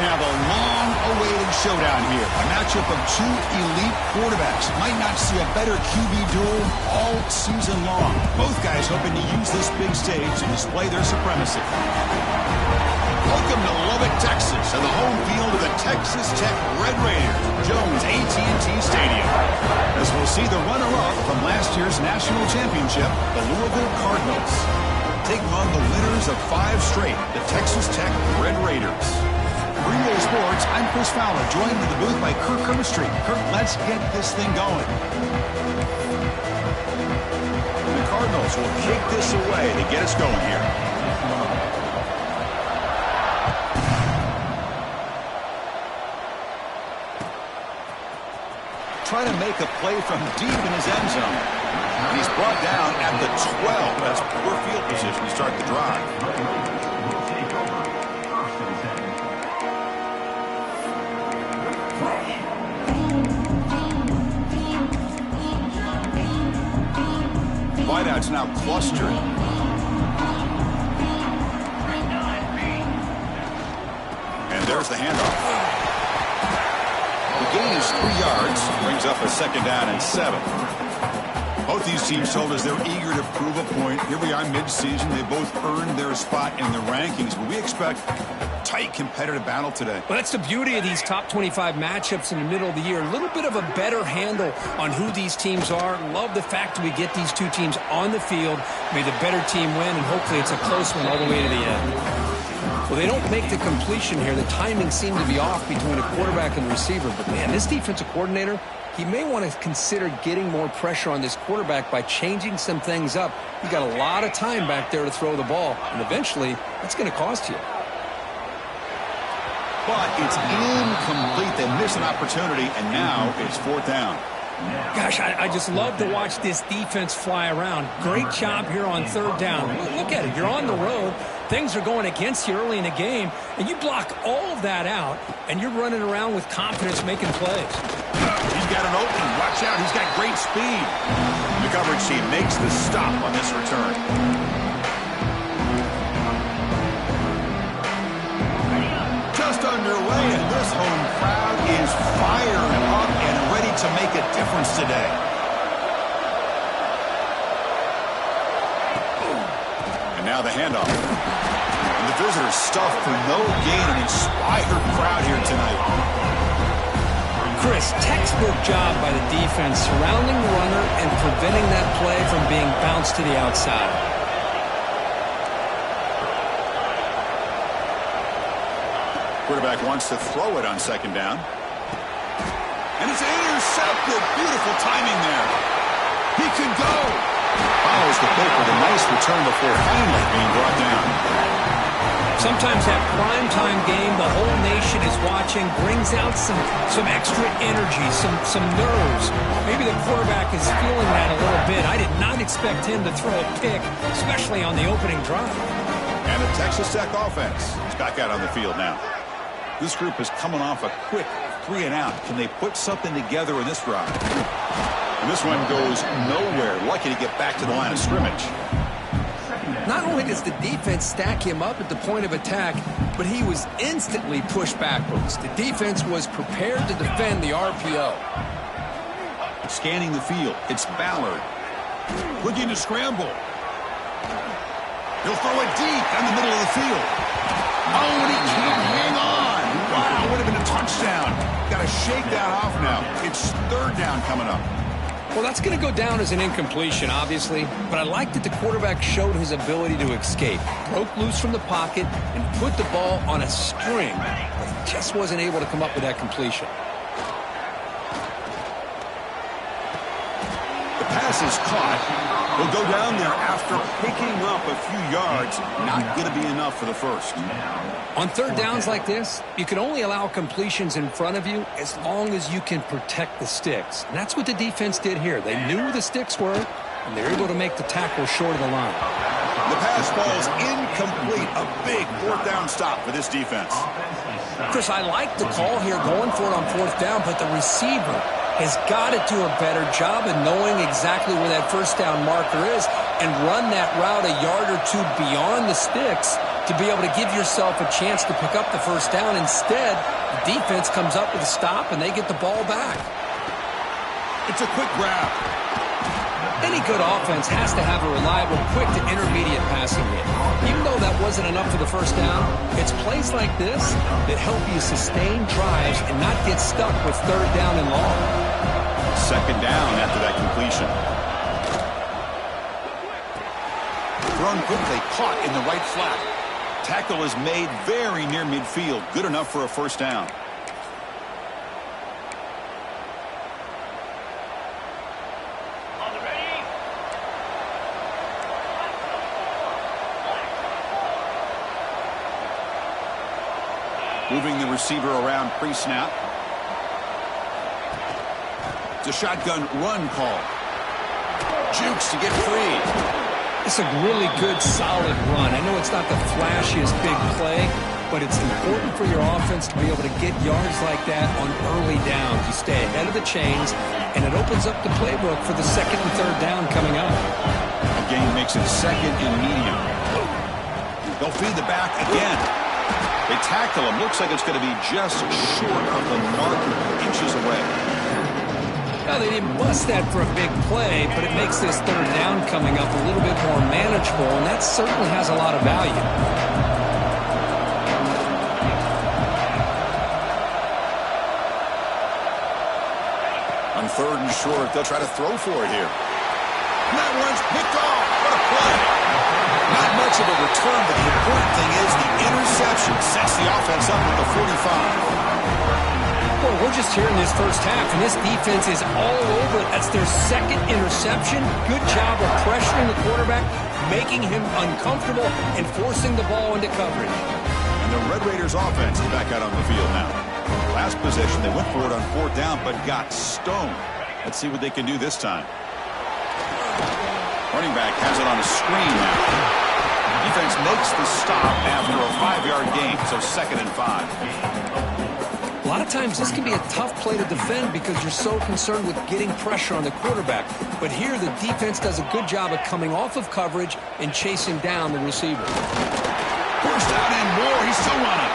have a long-awaited showdown here. A matchup of two elite quarterbacks. Might not see a better QB duel all season long. Both guys hoping to use this big stage to display their supremacy. Welcome to Lubbock, Texas, and the home field of the Texas Tech Red Raiders, Jones AT&T Stadium. As we'll see the runner-up from last year's national championship, the Louisville Cardinals, taking on the winners of 5 straight, the Texas Tech Red Raiders. Green Bay Sports, I'm Chris Fowler, joined in the booth by Kirk Street. Kirk, let's get this thing going. The Cardinals will kick this away to get us going here. Trying to make a play from deep in his end zone. He's brought down at the 12. That's poor field position to start the drive. Wideouts now clustered. And there's the handoff. The gain is 3 yards, brings up a 2nd down and 7. Both these teams told us they're eager to prove a point. Here we are mid-season. They both earned their spot in the rankings, but we expect a tight competitive battle today. Well, that's the beauty of these top 25 matchups in the middle of the year. A little bit of a better handle on who these teams are. Love the fact that we get these two teams on the field. May the better team win, and hopefully it's a close one all the way to the end. Well, they don't make the completion here. The timing seemed to be off between a quarterback and the receiver. But, man, this defensive coordinator, he may want to consider getting more pressure on this quarterback by changing some things up. You've got a lot of time back there to throw the ball, and eventually that's going to cost you. But it's incomplete. They miss an opportunity, and now it's 4th down. Gosh, I just love to watch this defense fly around. Great job here on 3rd down. Look at it. You're on the road. Things are going against you early in the game, and you block all of that out, and you're running around with confidence making plays. He's got an opening. Watch out. He's got great speed. The coverage team makes the stop on this return. Just underway, and this home crowd is fired up and ready to make a difference today. And now the handoff. And the visitors stuff for no gain. An inspired crowd here tonight. Chris, textbook job by the defense surrounding the runner and preventing that play from being bounced to the outside. Quarterback wants to throw it on 2nd down. And it's intercepted. Beautiful timing there. He can go. Follows the pick with a nice return before finally being brought down. Sometimes that primetime game, the whole nation is watching, brings out some extra energy, some nerves. Maybe the quarterback is feeling that a little bit. I did not expect him to throw a pick, especially on the opening drive. And the Texas Tech offense is back out on the field now. This group is coming off a quick 3-and-out. Can they put something together in this drive? And this one goes nowhere. Lucky to get back to the line of scrimmage. Not only does the defense stack him up at the point of attack, but he was instantly pushed backwards. The defense was prepared to defend the RPO. Scanning the field, it's Ballard. Looking to scramble. He'll throw it deep down the middle of the field. Oh, and he can't hang on. Wow, would have been a touchdown. Got to shake that off now. It's 3rd down coming up. Well, that's going to go down as an incompletion, obviously, but I like that the quarterback showed his ability to escape, broke loose from the pocket, and put the ball on a string, but he just wasn't able to come up with that completion. The pass is caught. He'll go down there after picking up a few yards. Not going to be enough for the first. On 3rd downs like this, you can only allow completions in front of you as long as you can protect the sticks. And that's what the defense did here. They knew where the sticks were, and they're able to make the tackle short of the line. The pass falls incomplete. A big 4th down stop for this defense. Chris, I like the call here going for it on 4th down, but the receiver has got to do a better job of knowing exactly where that 1st down marker is and run that route a yard or two beyond the sticks to be able to give yourself a chance to pick up the first down. Instead, the defense comes up with a stop, and they get the ball back. It's a quick grab. Any good offense has to have a reliable, quick to intermediate passing game. Even though that wasn't enough for the first down, it's plays like this that help you sustain drives and not get stuck with third down and long. Second down after that completion. Thrown quickly, caught in the right flat. Tackle is made very near midfield. Good enough for a first down. Moving the receiver around pre-snap. It's a shotgun run call. Jukes to get free. It's a really good, solid run. I know it's not the flashiest big play, but it's important for your offense to be able to get yards like that on early downs. You stay ahead of the chains, and it opens up the playbook for the second and third down coming up. The game makes it second and medium. They'll feed the back again. They tackle him. Looks like it's going to be just short of the marker, inches away. Now, they didn't bust that for a big play, but it makes this third down coming up a little bit more manageable, and that certainly has a lot of value. On third and short, they'll try to throw for it here. And that one's picked off. What a play. Not much of a return, but the important thing is the interception sets the offense up at the 45. Well, we're just here in this first half, and this defense is all over it. That's their second interception. Good job of pressuring the quarterback, making him uncomfortable, and forcing the ball into coverage. And the Red Raiders offense is back out on the field now. Last possession, they went for it on fourth down, but got stoned. Let's see what they can do this time. Running back has it on a screen now. Defense makes the stop after a 5-yard gain, so 2nd and 5. A lot of times this can be a tough play to defend because you're so concerned with getting pressure on the quarterback. But here the defense does a good job of coming off of coverage and chasing down the receiver. First down and more. He's still running.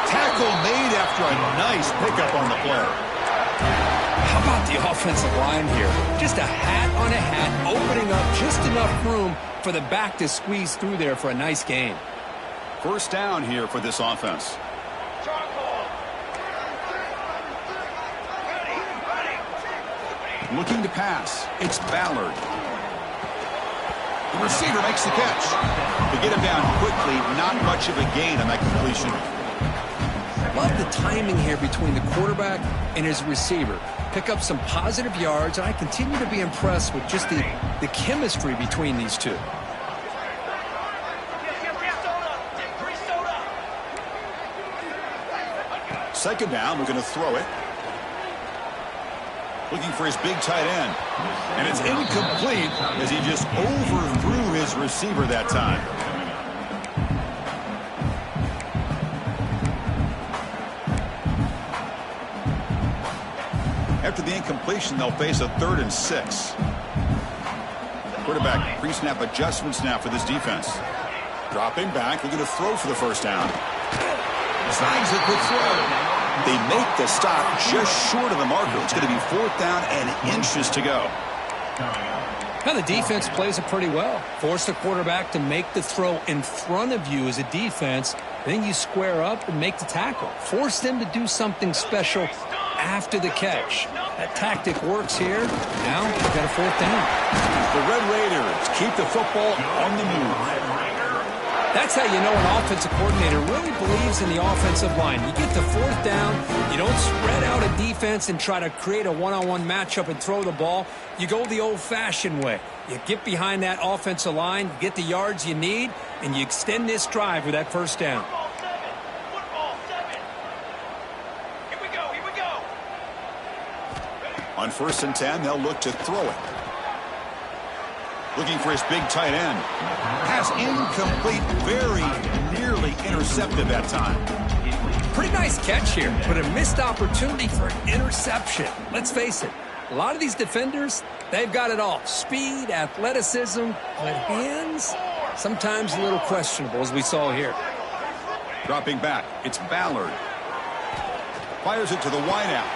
Tackle made after a nice pickup on the play. How about the offensive line here? Just a hat on a hat, opening up just enough room for the back to squeeze through there for a nice gain. First down here for this offense. Looking to pass. It's Ballard. The receiver makes the catch. They get him down quickly. Not much of a gain on that completion. Love the timing here between the quarterback and his receiver. Pick up some positive yards, and I continue to be impressed with just the chemistry between these two. Second down, we're going to throw it. Looking for his big tight end. And it's incomplete as he just overthrew his receiver that time. After the incompletion, they'll face a 3rd and 6. Quarterback pre-snap adjustments now for this defense. Dropping back, looking to throw for the first down. Snags a quick throw. They make the stop just short of the marker. It's going to be 4th down and inches to go. Now the defense plays it pretty well. Force the quarterback to make the throw in front of you as a defense. Then you square up and make the tackle. Force them to do something special after the catch. That tactic works here. Now you've got a 4th down. The Red Raiders keep the football on the move. That's how you know an offensive coordinator really believes in the offensive line. You get to 4th down, you don't spread out a defense and try to create a one-on-one matchup and throw the ball. You go the old-fashioned way. You get behind that offensive line, get the yards you need, and you extend this drive with that first down. On 1st and 10, they'll look to throw it. Looking for his big tight end. Pass incomplete, very nearly intercepted that time. Pretty nice catch here, but a missed opportunity for an interception. Let's face it, a lot of these defenders, they've got it all. Speed, athleticism, but hands, Sometimes a little questionable, as we saw here. Dropping back, it's Ballard. Fires it to the wideout.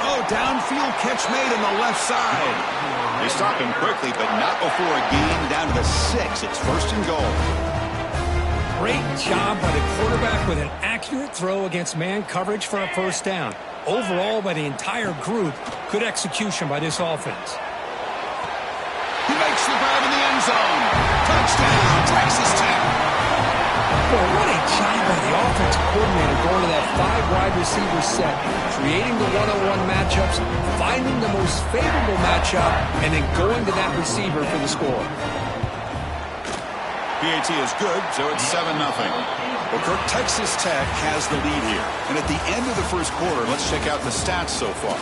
Oh, downfield catch made on the left side. They stop him quickly, but not before a gain down to the 6. It's first and goal. Great job by the quarterback with an accurate throw against man coverage for a first down. Overall, by the entire group, good execution by this offense. He makes the grab in the end zone. Touchdown, Texas Tech. Well, what a job by the offensive coordinator going to that 5-wide receiver set, creating the one-on-one matchups, finding the most favorable matchup, and then going to that receiver for the score. PAT is good, so it's 7-0. Well, Kirk, Texas Tech has the lead here. And at the end of the first quarter, let's check out the stats so far.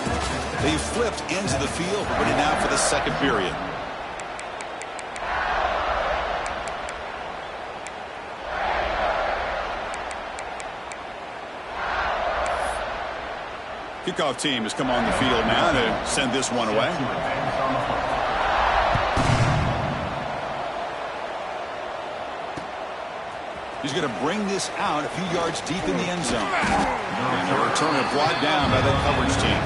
They've flipped ends of the field, ready now for the second period. Kickoff team has come on the field now to send this one away. He's going to bring this out a few yards deep in the end zone. And the return is brought down by the coverage team.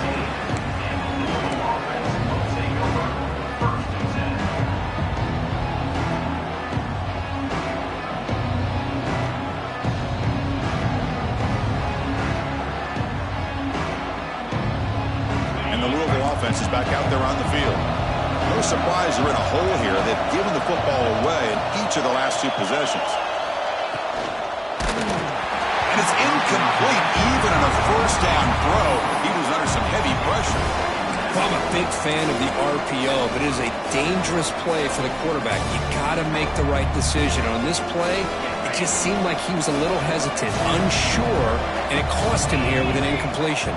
And the Louisville offense is back out there on the field. No surprise they're in a hole here. They've given the football away in each of the last 2 possessions. It's incomplete, even on a first down throw. He was under some heavy pressure. Well, I'm a big fan of the RPO, but it is a dangerous play for the quarterback. You got to make the right decision. On this play, it just seemed like he was a little hesitant, unsure, and it cost him here with an incompletion.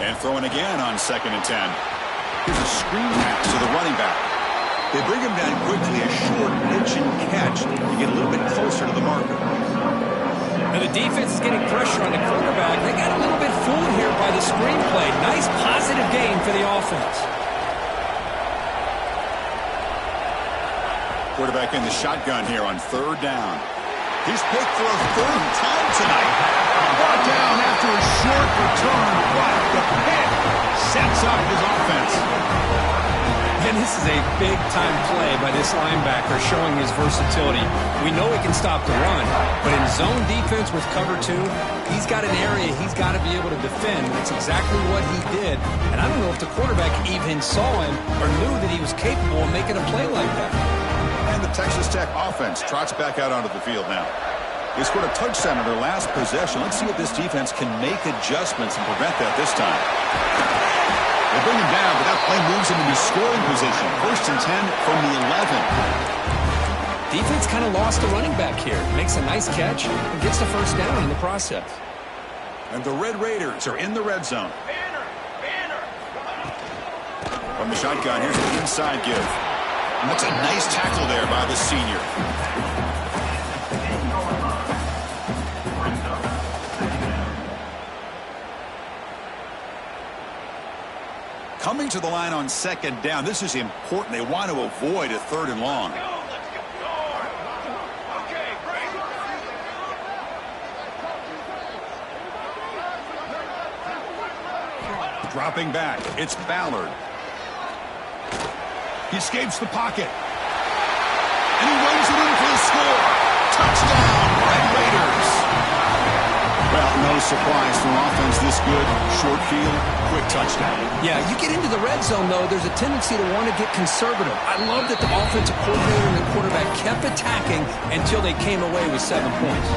And throwing again on 2nd and 10. Here's a screen pass to the running back. They bring him down quickly, a short pitch and catch to get a little bit closer to the marker. Now the defense is getting pressure on the quarterback. They got a little bit fooled here by the screenplay. Nice positive gain for the offense. Quarterback in the shotgun here on 3rd down. He's picked for a 3rd time tonight. Brought down after a short return, but the pick sets up his offense. And this is a big-time play by this linebacker showing his versatility. We know he can stop the run, but in zone defense with cover 2, he's got an area he's got to be able to defend. That's exactly what he did. And I don't know if the quarterback even saw him or knew that he was capable of making a play like that. And the Texas Tech offense trots back out onto the field now. They scored a touchdown on their last possession. Let's see if this defense can make adjustments and prevent that this time. They bring him down, but that play moves him into scoring position. 1st and 10 from the 11. Defense kind of lost the running back here. Makes a nice catch and gets the first down in the process. And the Red Raiders are in the red zone. From the shotgun, here's the inside give. And that's a nice tackle there by the senior. Coming to the line on 2nd down. This is important. They want to avoid a 3rd and long. Dropping back, it's Ballard. He escapes the pocket. And he runs it in for the score. Touchdown, Red Raiders. Well, no surprise for an offense this good. Short field, quick touchdown. Yeah, you get into the red zone, though, there's a tendency to want to get conservative. I love that the offensive coordinator and the quarterback kept attacking until they came away with 7 points.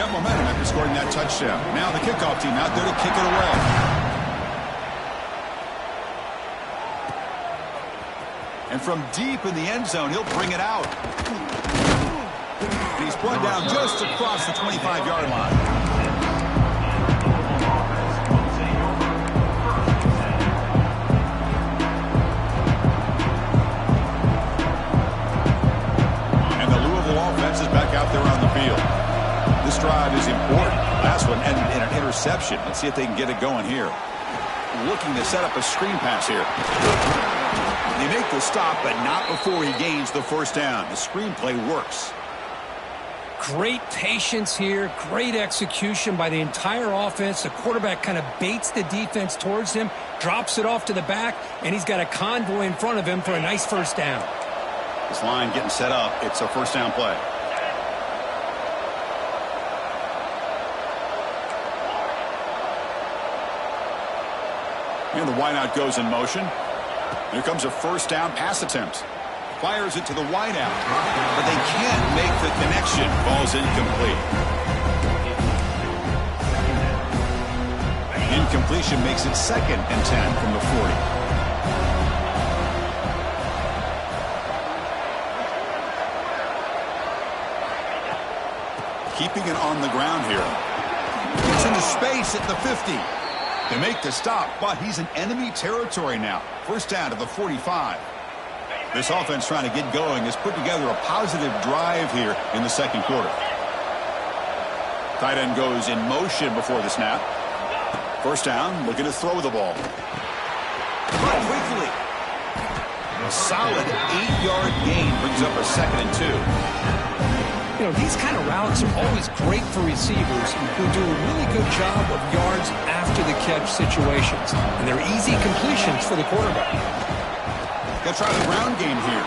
Got momentum after scoring that touchdown. Now the kickoff team out there to kick it away. And from deep in the end zone, he'll bring it out. And he's brought down just across the 25-yard line. And the Louisville offense is back out there on the field. This drive is important. Last one ended in an interception. Let's see if they can get it going here. Looking to set up a screen pass here. They make the stop, but not before he gains the first down. The screenplay works. Great patience here, great execution by the entire offense. The quarterback kind of baits the defense towards him, drops it off to the back, and he's got a convoy in front of him for a nice first down. This line getting set up. It's a first down play. And the wideout goes in motion. Here comes a first down pass attempt. Fires it to the wideout, but they can't make the connection. Ball's incomplete. Incompletion makes it 2nd and 10 from the 40. Keeping it on the ground here. Gets into space at the 50. They make the stop, but he's in enemy territory now. First down to the 45. This offense trying to get going has put together a positive drive here in the second quarter. Tight end goes in motion before the snap. First down, looking to throw the ball. Quickly. A solid 8-yard gain brings up a 2nd and 2. You know, these kind of routes are always great for receivers who do a really good job of yards after the catch situations. And they're easy completions for the quarterback. They'll try the ground game here.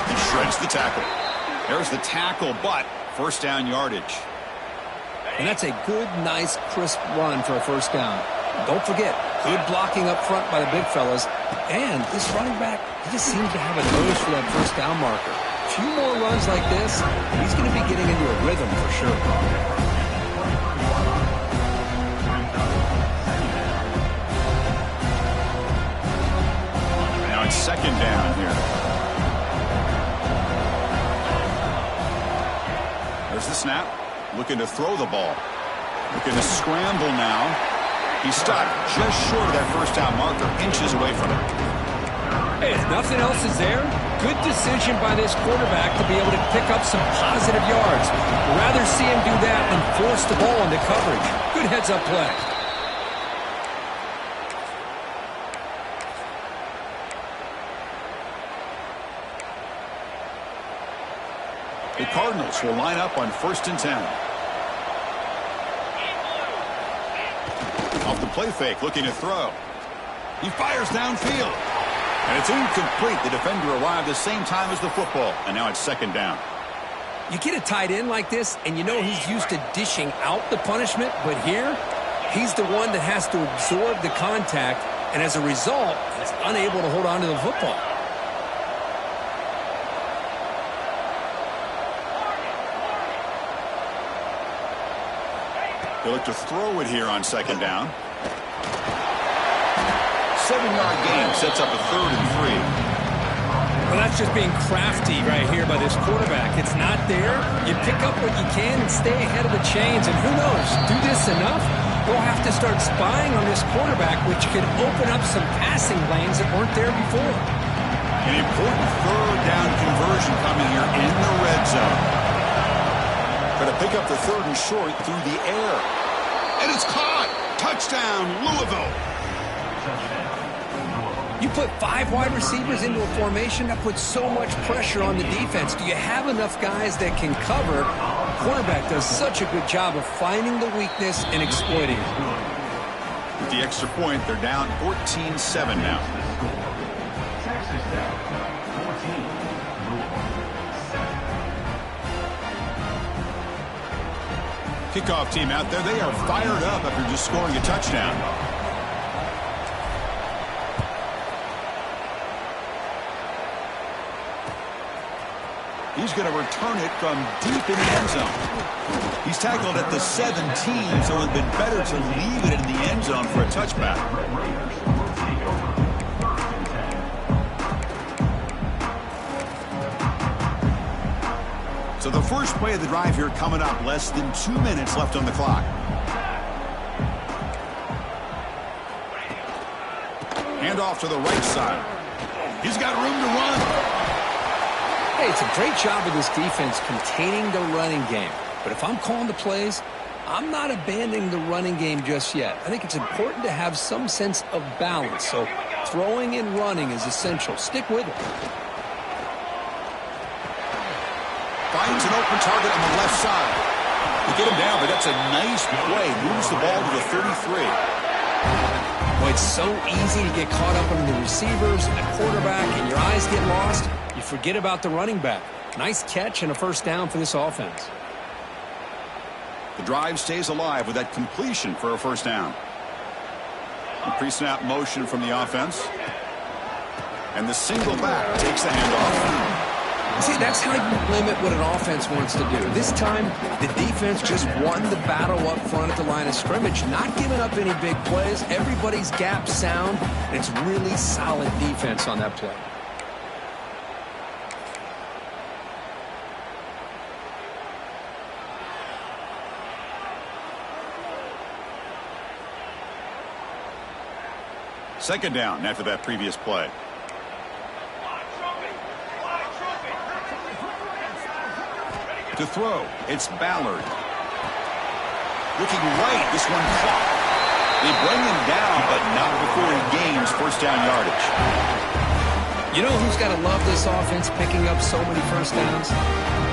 He shreds the tackle. There's the tackle, but first down yardage. And that's a good, nice, crisp run for a first down. Don't forget, good blocking up front by the big fellas. And this running back, he just seems to have a nose for that first down marker. A few more runs like this, he's going to be getting into a rhythm for sure. Second down here. There's the snap. Looking to throw the ball. Looking to scramble now. He's stopped just short of that first down marker, inches away from it. Hey, if nothing else is there, good decision by this quarterback to be able to pick up some positive yards. Rather see him do that than force the ball into coverage. Good heads-up play. The Cardinals will line up on 1st and 10. Off the play fake, looking to throw. He fires downfield. And it's incomplete. The defender arrived the same time as the football. And now it's 2nd down. You get a tight end like this, and you know he's used to dishing out the punishment. But here, he's the one that has to absorb the contact. And as a result, he's unable to hold on to the football. They look to throw it here on 2nd down. 7-yard gain sets up a 3rd and 3. Well, that's just being crafty right here by this quarterback. It's not there. You pick up what you can and stay ahead of the chains. And who knows, do this enough, you'll have to start spying on this quarterback, which could open up some passing lanes that weren't there before. An important 3rd down conversion coming here in the red zone. Going to pick up the 3rd and short through the air. And it's caught. Touchdown, Louisville. You put 5 wide receivers into a formation, that puts so much pressure on the defense. Do you have enough guys that can cover? Quarterback does such a good job of finding the weakness and exploiting it. With the extra point, they're down 14-7 now. Kickoff team out there. They are fired up after just scoring a touchdown. He's going to return it from deep in the end zone. He's tackled at the 17, so it would have been better to leave it in the end zone for a touchback. So the first play of the drive here coming up, less than 2 minutes left on the clock. Hand off to the right side. He's got room to run. Hey, it's a great job of this defense containing the running game. But if I'm calling the plays, I'm not abandoning the running game just yet. I think it's important to have some sense of balance. So throwing and running is essential. Stick with it. Finds an open target on the left side. You get him down, but that's a nice play. Moves the ball to the 33. Well, it's so easy to get caught up on the receivers and the quarterback, and your eyes get lost. You forget about the running back. Nice catch and a first down for this offense. The drive stays alive with that completion for a first down. Pre-snap motion from the offense. And the single back takes the handoff. See, that's how you limit what an offense wants to do. This time, the defense just won the battle up front at the line of scrimmage, not giving up any big plays. Everybody's gap sound, and it's really solid defense on that play. Second down after that previous play. To throw, it's Ballard. Looking right, this one caught. They bring him down, but not before he gains first down yardage. You know who's got to love this offense picking up so many first downs?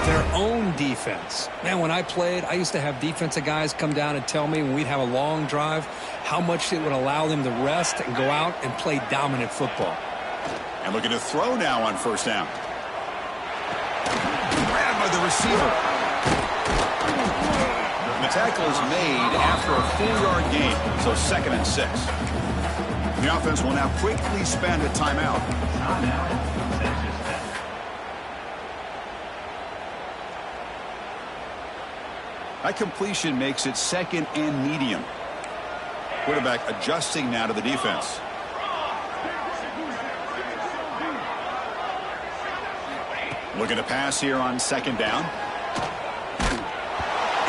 Their own defense. Man, when I played, I used to have defensive guys come down and tell me when we'd have a long drive how much it would allow them to rest and go out and play dominant football. And looking to throw now on first down. Grabbed by the receiver. The tackle is made after a 4-yard gain, so 2nd and 6. The offense will now quickly spend a timeout. That completion makes it 2nd and medium. Quarterback adjusting now to the defense. Looking to pass here on 2nd down.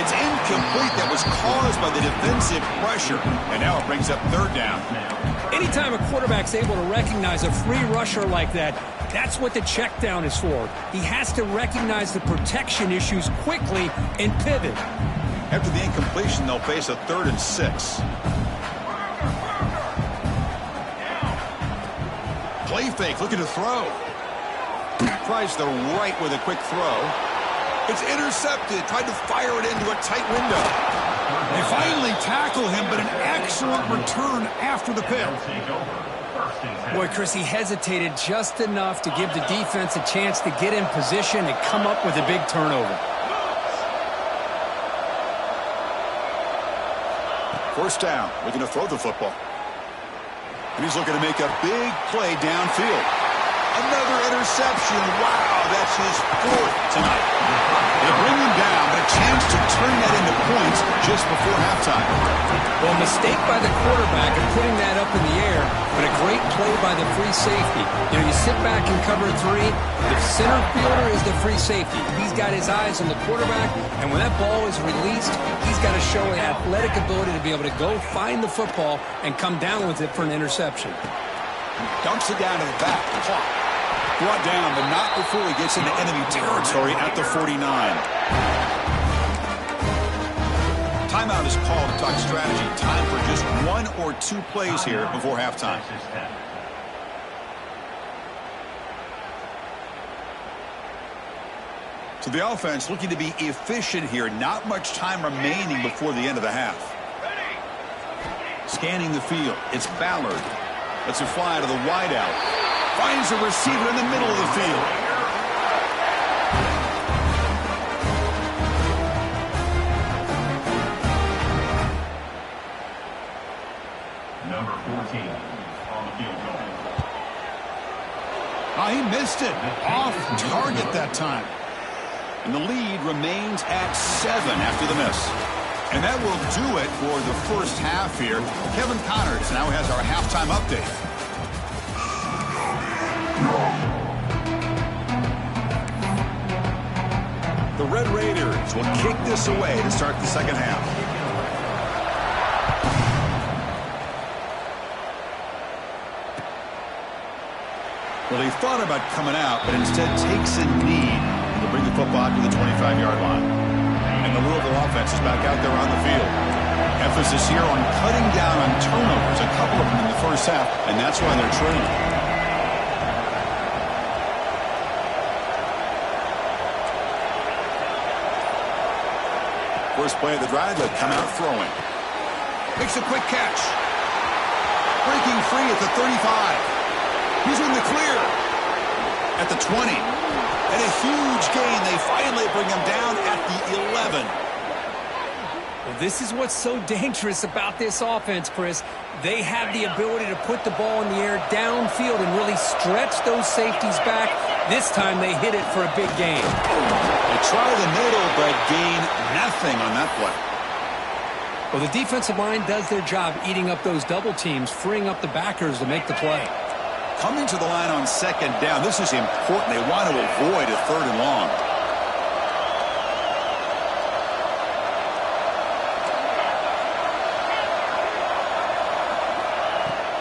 It's incomplete. That was caused by the defensive pressure. And now it brings up 3rd down. Anytime a quarterback's able to recognize a free rusher like that, that's what the check down is for. He has to recognize the protection issues quickly and pivot. After the incompletion, they'll face a 3rd and 6. Play fake, looking to throw. Tries the right with a quick throw. It's intercepted. Tried to fire it into a tight window. They finally tackle him, but an excellent return after the pick. Boy, Chris, he hesitated just enough to give the defense a chance to get in position and come up with a big turnover. First down, looking to throw the football. And he's looking to make a big play downfield. Another interception. Wow, that's his 4th tonight. They bring him down, but a chance to turn that into points just before halftime. Well, mistake by the quarterback of putting that up in the air, but a great play by the free safety. You know, you sit back and cover 3. The center fielder is the free safety. He's got his eyes on the quarterback, and when that ball is released, he's got to show an athletic ability to be able to go find the football and come down with it for an interception. Dumps it down to the back. Clock. Brought down, but not before he gets into enemy territory at the 49. Timeout is called to talk strategy. Time for just 1 or 2 plays here before halftime. So the offense looking to be efficient here. Not much time remaining before the end of the half. Scanning the field. It's Ballard. Lets it fly to the wideout. Finds a receiver in the middle of the field. Number 14 on the field goal. Oh, he missed it. Off target that time. And the lead remains at 7 after the miss. And that will do it for the first half here. Kevin Connors now has our halftime update. The Red Raiders will kick this away to start the second half. Well, he thought about coming out, but instead takes a knee to bring the football to the 25-yard line. And the the Louisville offense is back out there on the field. Emphasis here on cutting down on turnovers, a couple of them in the first half, and that's why they're trailing. First play of the drive, they'll come out throwing. Makes a quick catch. Breaking free at the 35. He's in the clear. At the 20. And a huge gain. They finally bring him down at the 11. Well, this is what's so dangerous about this offense, Chris. They have the ability to put the ball in the air downfield and really stretch those safeties back. This time they hit it for a big gain. They try the middle, but gain nothing on that play. Well, the defensive line does their job eating up those double teams, freeing up the backers to make the play. Coming to the line on second down, this is important. They want to avoid a third and long.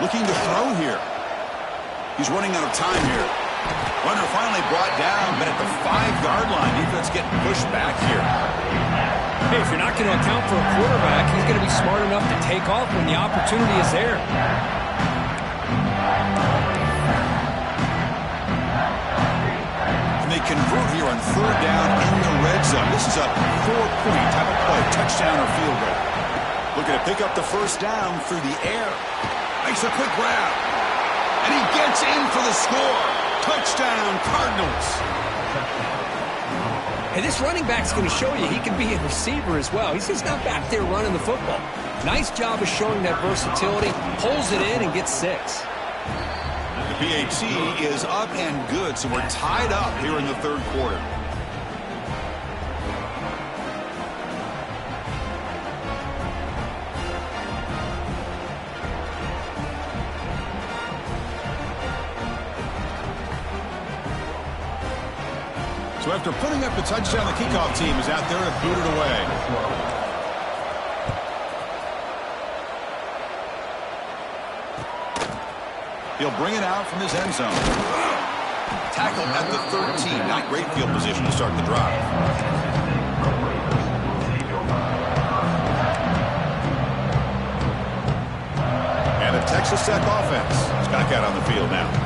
Looking to throw here. He's running out of time here. Runner finally brought down, but at the 5-yard line, defense getting pushed back here. Hey, if you're not going to account for a quarterback, he's going to be smart enough to take off when the opportunity is there. And they convert here on third down in the red zone. This is a 4-point type of play, touchdown or field goal. Looking to pick up the first down through the air. Makes a quick grab. And he gets in for the score. Touchdown, Cardinals. Hey, this running back's going to show you he can be a receiver as well. He's just not back there running the football. Nice job of showing that versatility. Pulls it in and gets 6. The PAT is up and good, so we're tied up here in the third quarter. So after putting up the touchdown, the kickoff team is out there to boot it away. He'll bring it out from his end zone. Tackle at the 13. Not great field position to start the drive. And the Texas Tech offense is back out on the field now.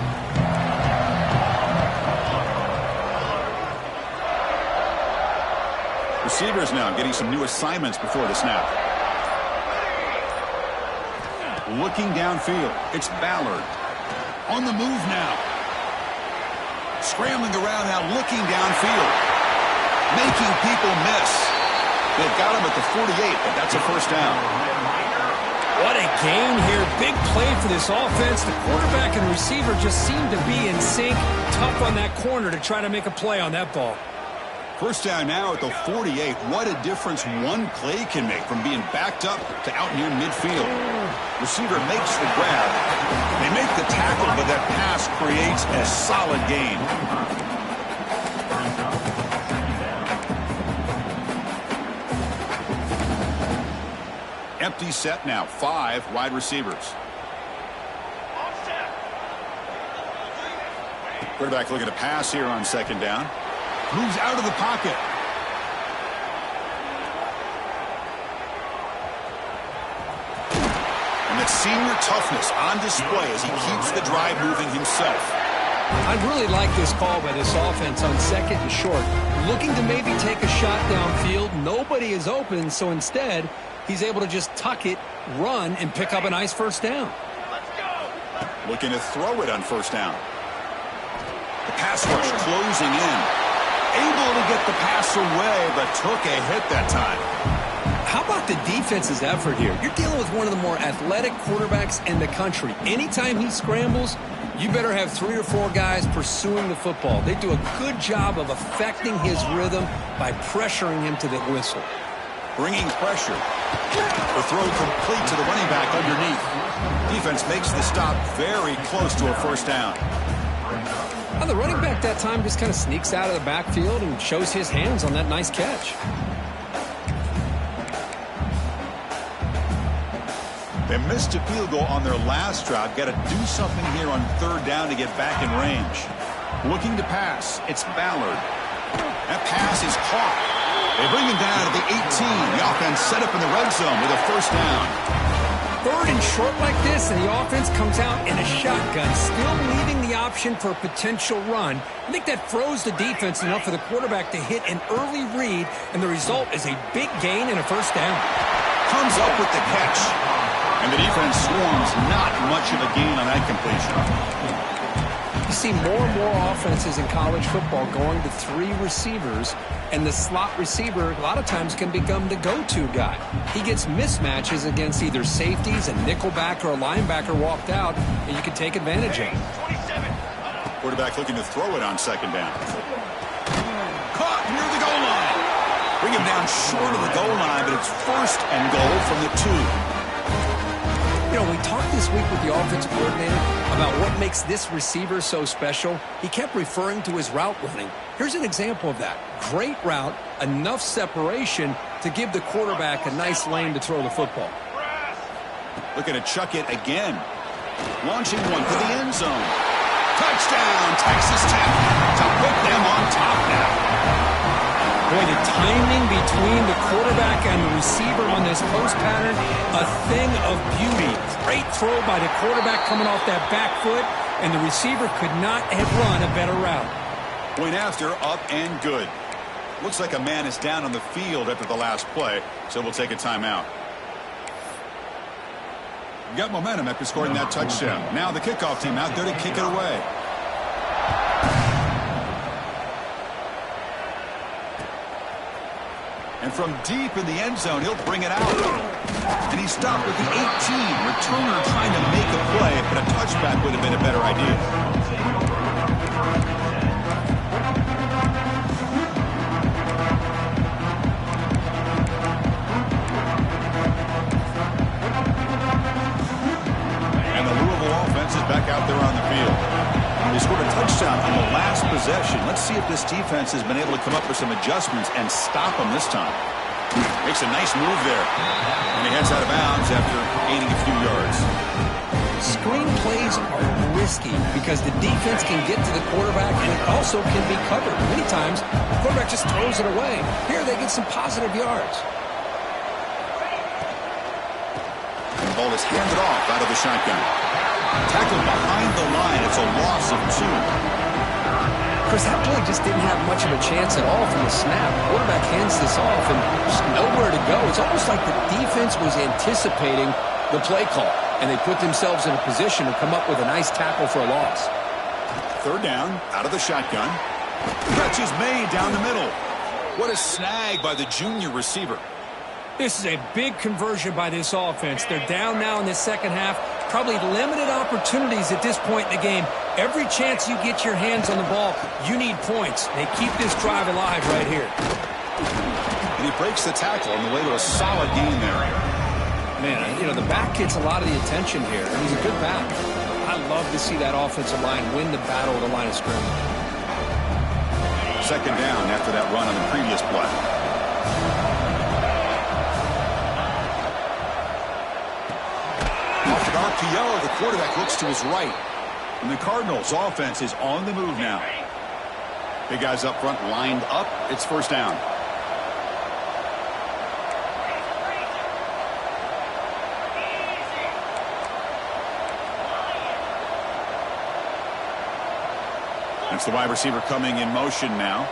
Receivers now getting some new assignments before the snap. Looking downfield. It's Ballard. On the move now. Scrambling around now, looking downfield. Making people miss. They've got him at the 48, but that's a first down. What a gain here. Big play for this offense. The quarterback and receiver just seem to be in sync. Tough on that corner to try to make a play on that ball. First down now at the 48. What a difference one play can make from being backed up to out near midfield. Receiver makes the grab. They make the tackle, but that pass creates a solid gain. Empty set now. 5 wide receivers. Quarterback looking to pass here on second down. Moves out of the pocket. And that senior toughness on display as he keeps the drive moving himself. I really like this call by this offense on second and short. Looking to maybe take a shot downfield. Nobody is open, so instead, he's able to just tuck it, run, and pick up a nice first down. Let's go. Looking to throw it on first down. The pass rush closing in. Able to get the pass away, but took a hit that time. How about the defense's effort here? You're dealing with one of the more athletic quarterbacks in the country. Anytime he scrambles, you better have 3 or 4 guys pursuing the football. They do a good job of affecting his rhythm by pressuring him to the whistle. Bringing pressure. The throw complete to the running back underneath. Defense makes the stop very close to a first down. Now the running back that time just kind of sneaks out of the backfield and shows his hands on that nice catch. They missed a field goal on their last drive. Got to do something here on third down to get back in range. Looking to pass. It's Ballard. That pass is caught. They bring him down to the 18. The offense set up in the red zone with a first down. Third and short like this, and the offense comes out in a shotgun, still leaving the option for a potential run. I think that froze the defense enough for the quarterback to hit an early read, and the result is a big gain and a first down. Comes up with the catch. And the defense swarms, not much of a gain on that completion. You see more and more offenses in college football going to 3 receivers, and the slot receiver a lot of times can become the go-to guy. He gets mismatches against either safeties, a nickelback, or a linebacker walked out, and you can take advantage of it. Quarterback looking to throw it on second down. Caught near the goal line. Bring him down short of the goal line, but it's first and goal from the 2. You know, we talked this week with the offensive coordinator about what makes this receiver so special. He kept referring to his route running. Here's an example of that. Great route, enough separation to give the quarterback a nice lane to throw the football. Looking to chuck it again. Launching one for the end zone. Touchdown, Texas Tech, to put them on top now. Boy, the timing between the quarterback and the receiver on this post pattern, a thing of beauty. Great throw by the quarterback coming off that back foot, and the receiver could not have run a better route. Point after, up and good. Looks like a man is down on the field after the last play, so we'll take a timeout. Got momentum after scoring that touchdown. Now the kickoff team out there to kick it away. And from deep in the end zone, he'll bring it out. And he stopped with the 18. Returner trying to make a play, but a touchback would have been a better idea. And the Louisville offense is back out there on the field. They scored a touchdown on the last possession. Let's see if this defense has been able to come up with some adjustments and stop them this time. Makes a nice move there. And he heads out of bounds after gaining a few yards. Screen plays are risky because the defense can get to the quarterback and it also can be covered. Many times, the quarterback just throws it away. Here they get some positive yards. And the ball is handed off out of the shotgun. Tackled behind the line. It's a loss of 2. Chris, that play just didn't have much of a chance at all from the snap. Quarterback hands this off and just nowhere to go. It's almost like the defense was anticipating the play call, and they put themselves in a position to come up with a nice tackle for a loss. Third down, out of the shotgun. Catch is made down the middle. What a snag by the junior receiver. This is a big conversion by this offense. They're down now in the second half. Probably limited opportunities at this point in the game. Every chance you get your hands on the ball, you need points. They keep this drive alive right here. And he breaks the tackle on the way to a solid gain there. Man, you know, the back gets a lot of the attention here. And he's a good back. I love to see that offensive line win the battle of the line of scrimmage. Second down after that run on the previous play. Off an RPO, the quarterback looks to his right. And the Cardinals' offense is on the move now. Big guys up front lined up. It's first down. That's the wide receiver coming in motion now.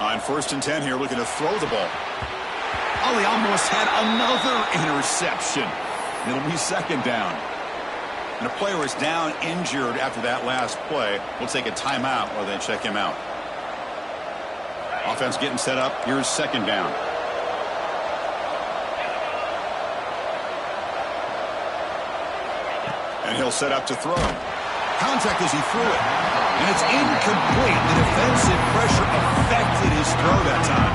On 1st and 10 here, looking to throw the ball. Oh, he almost had another interception. It'll be second down. And a player is down injured after that last play. We'll take a timeout while they check him out. Offense getting set up. Here's second down. And he'll set up to throw. Contact as he threw it. And it's incomplete. The defensive pressure affected his throw that time.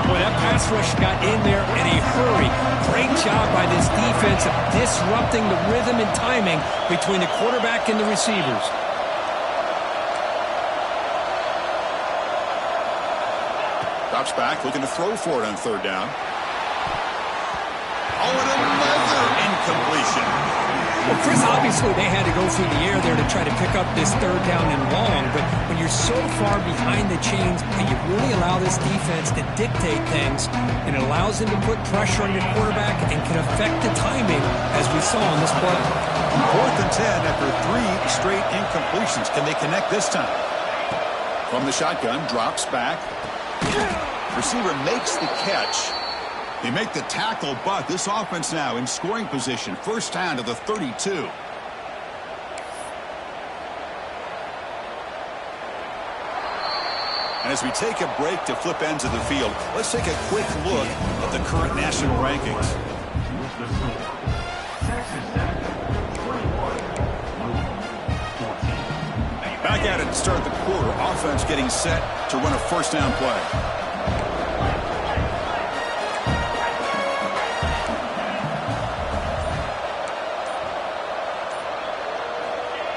Boy, that pass rush got in there in a hurry. Great job by this defense of disrupting the rhythm and timing between the quarterback and the receivers. Drops back, looking to throw for it on third down. Oh, and another incompletion. Well, Chris, obviously they had to go through the air there to try to pick up this third down and long, but when you're so far behind the chains and you really allow this defense to dictate things, and it allows them to put pressure on your quarterback and can affect the timing, as we saw on this play. 4th and 10 after 3 straight incompletions. Can they connect this time? From the shotgun, drops back. Receiver makes the catch. They make the tackle, but this offense now in scoring position. First down to the 32. And as we take a break to flip ends of the field, let's take a quick look at the current national rankings. Back at it to start the quarter. Offense getting set to run a first down play.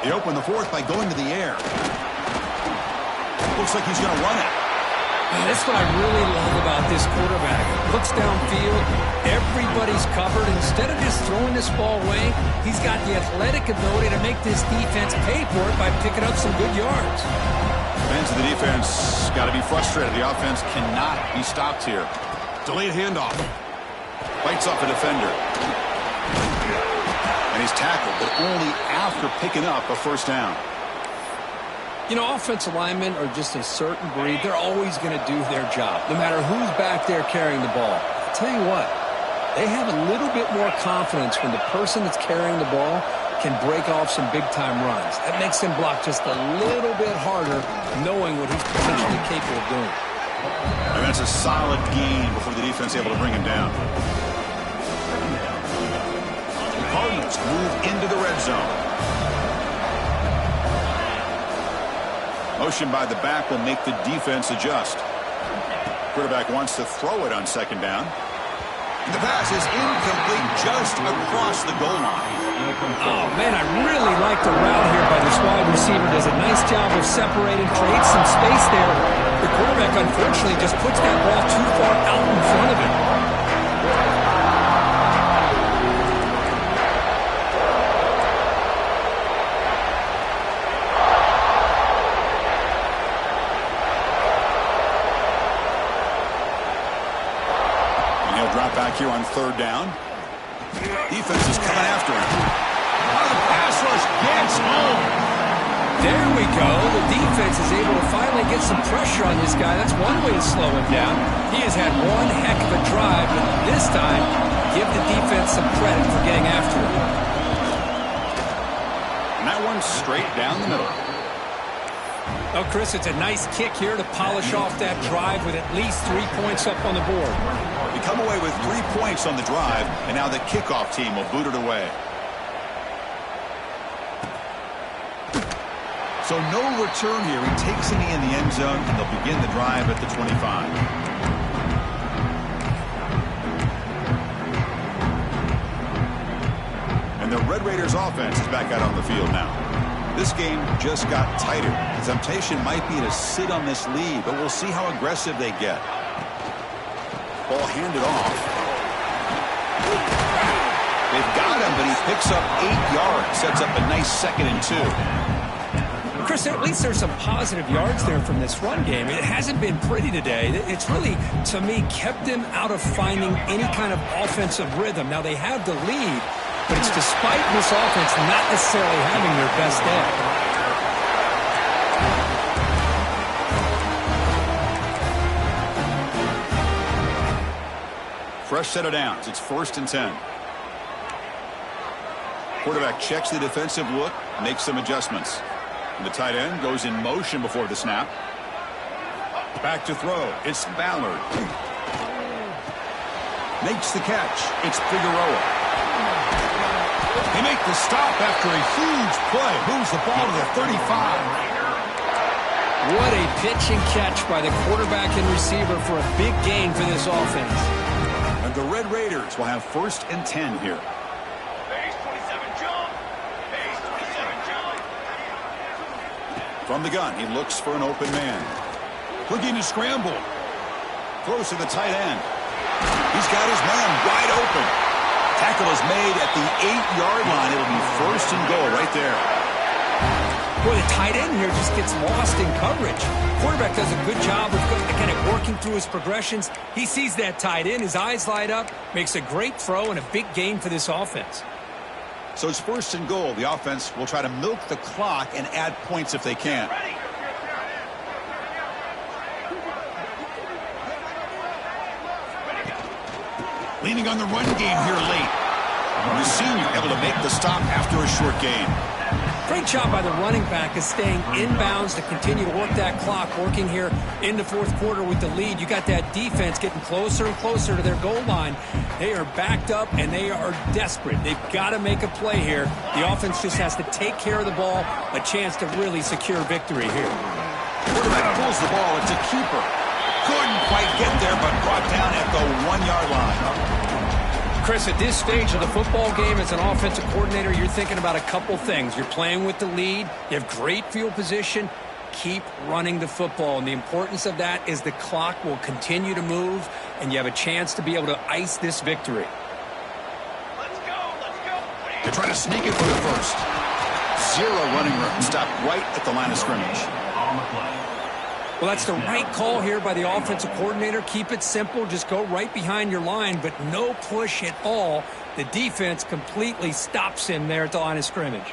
They open the fourth by going to the air. Looks like he's going to run it. That's what I really love about this quarterback. Looks downfield, everybody's covered. Instead of just throwing this ball away, he's got the athletic ability to make this defense pay for it by picking up some good yards. Fans of the defense got to be frustrated. The offense cannot be stopped here. Delayed handoff. Bites off a defender. And he's tackled, but only after picking up a first down. You know, offensive linemen are just a certain breed. They're always going to do their job, no matter who's back there carrying the ball. I'll tell you what, they have a little bit more confidence when the person that's carrying the ball can break off some big-time runs. That makes them block just a little bit harder, knowing what he's potentially capable of doing. And that's a solid gain before the defense is able to bring him down. The Cardinals move into the red zone. Motion by the back will make the defense adjust. Quarterback wants to throw it on second down. And the pass is incomplete just across the goal line. Oh, man, I really like the route here by this wide receiver. Does a nice job of separating, creates some space there. The quarterback, unfortunately, just puts that ball too far out in front of him. Back here on third down. Defense is coming after him. The pass rush gets home. There we go. The defense is able to finally get some pressure on this guy. That's one way to slow him down. He has had one heck of a drive, but this time, give the defense some credit for getting after him. And that one's straight down the middle. Oh, Chris, it's a nice kick here to polish off that drive with at least 3 points up on the board. They come away with 3 points on the drive, and now the kickoff team will boot it away. So no return here. He takes it in the end zone, and they'll begin the drive at the 25. And the Red Raiders offense is back out on the field now. This game just got tighter. The temptation might be to sit on this lead, but we'll see how aggressive they get. Ball handed off. They've got him, but he picks up 8 yards. Sets up a nice 2nd and 2. Chris, at least there's some positive yards there from this run game. It hasn't been pretty today. It's really, to me, kept them out of finding any kind of offensive rhythm. Now, they have the lead, but it's despite this offense not necessarily having their best day. Fresh set of downs. It's 1st and 10. Quarterback checks the defensive look, makes some adjustments. And the tight end goes in motion before the snap. Back to throw. It's Ballard. Makes the catch. It's Figueroa. They make the stop after a huge play. Moves the ball to the 35. What a pitch and catch by the quarterback and receiver for a big gain for this offense. And the Red Raiders will have 1st and 10 here. From the gun, he looks for an open man. Looking to scramble. Throws to the tight end. He's got his man wide open. Tackle is made at the 8-yard line. It'll be first and goal right there. Boy, the tight end here just gets lost in coverage. Quarterback does a good job of kind of working through his progressions. He sees that tight end, his eyes light up, makes a great throw and a big gain for this offense. So it's first and goal. The offense will try to milk the clock and add points if they can. Leaning on the run game here late. The senior able to make the stop after a short gain. Great job by the running back is staying inbounds to continue to work that clock, working here in the fourth quarter with the lead. You got that defense getting closer and closer to their goal line. They are backed up and they are desperate. They've got to make a play here. The offense just has to take care of the ball, a chance to really secure victory here. Quarterback pulls the ball. It's a keeper. Couldn't quite get there, but brought down at the 1-yard line. Chris, at this stage of the football game, as an offensive coordinator, you're thinking about a couple things. You're playing with the lead. You have great field position. Keep running the football. And the importance of that is the clock will continue to move, and you have a chance to be able to ice this victory. Let's go. They're trying to sneak it for the first. Zero running room. Stopped right at the line of scrimmage. On the play. Well, that's the right call here by the offensive coordinator. Keep it simple. Just go right behind your line, but no push at all. The defense completely stops him there at the line of scrimmage.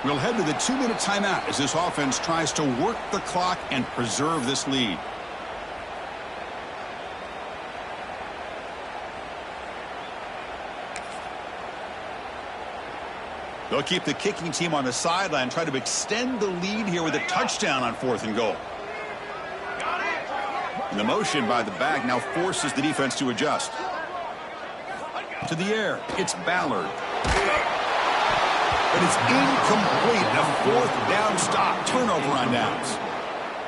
We'll head to the 2-minute timeout as this offense tries to work the clock and preserve this lead. They'll keep the kicking team on the sideline, try to extend the lead here with a touchdown on 4th and goal. And the motion by the back now forces the defense to adjust. To the air, it's Ballard. But it's incomplete. A 4th down stop. Turnover on downs.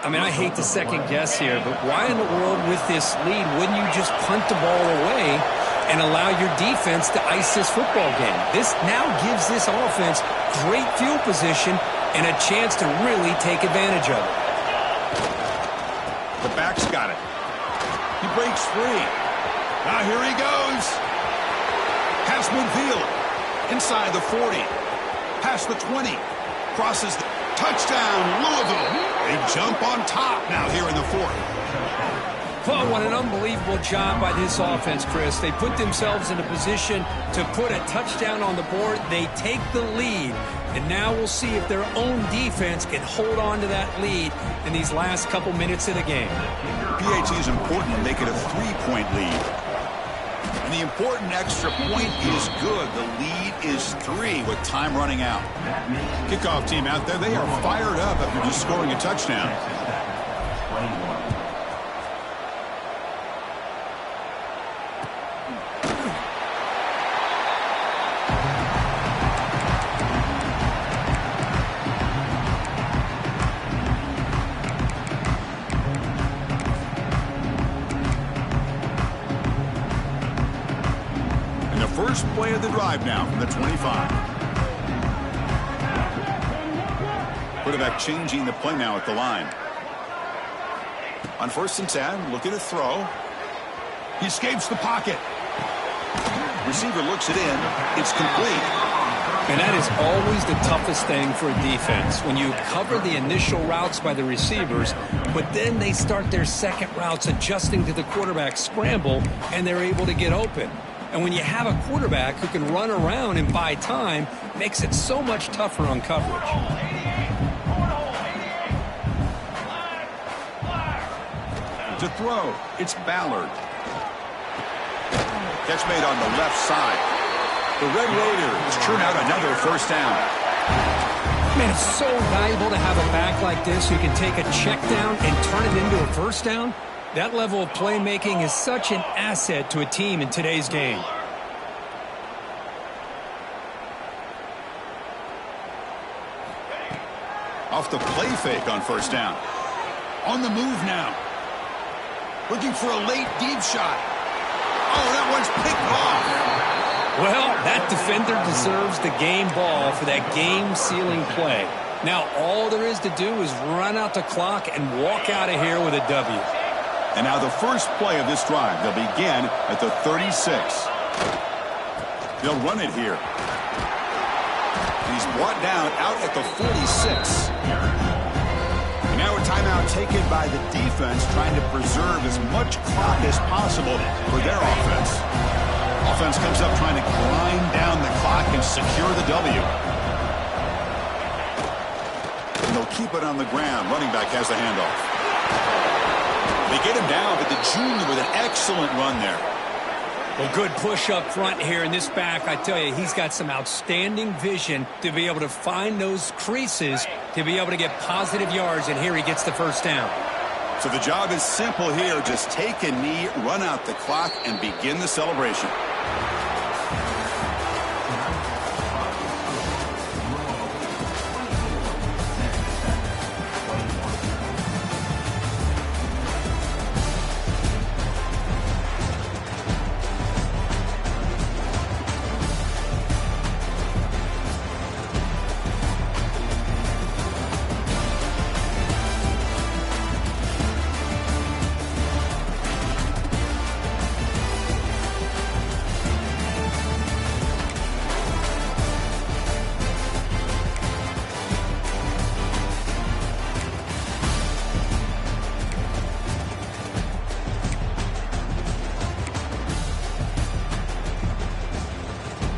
I mean, I hate to second guess here, but why in the world with this lead wouldn't you just punt the ball away and allow your defense to ice this football game? This now gives this offense great field position and a chance to really take advantage of it. The back's got it. He breaks free. Now here he goes. Past midfield. Inside the 40. Past the 20. Crosses the touchdown, Louisville. They jump on top now here in the 4th. Well, what an unbelievable job by this offense, Chris. They put themselves in a position to put a touchdown on the board. They take the lead, and now we'll see if their own defense can hold on to that lead in these last couple minutes of the game. PAT is important to make it a 3-point lead. And the important extra point is good. The lead is 3 with time running out. Kickoff team out there, they are fired up after just scoring a touchdown. 21. First play of the drive now from the 25. Quarterback changing the play now at the line. On 1st and 10, looking to throw. He escapes the pocket. Receiver looks it in. It's complete. And that is always the toughest thing for a defense, when you cover the initial routes by the receivers, but then they start their second routes adjusting to the quarterback scramble, and they're able to get open. And when you have a quarterback who can run around and buy time, it makes it so much tougher on coverage. To throw, it's Ballard. Catch made on the left side. The Red Raiders churn out another first down. Man, it's so valuable to have a back like this who can take a check down and turn it into a first down. That level of playmaking is such an asset to a team in today's game. Off the play fake on first down. On the move now. Looking for a late deep shot. Oh, that one's picked off. Well, that defender deserves the game ball for that game-sealing play. Now, all there is to do is run out the clock and walk out of here with a W. And now the first play of this drive. They'll begin at the 36. They'll run it here. He's brought down out at the 46. And now a timeout taken by the defense, trying to preserve as much clock as possible for their offense. Offense comes up trying to grind down the clock and secure the W. And they'll keep it on the ground. Running back has the handoff. They get him down, but the junior with an excellent run there. Well, good push up front here in this back. I tell you, he's got some outstanding vision to be able to find those creases, to be able to get positive yards, and here he gets the first down. So the job is simple here. Just take a knee, run out the clock, and begin the celebration.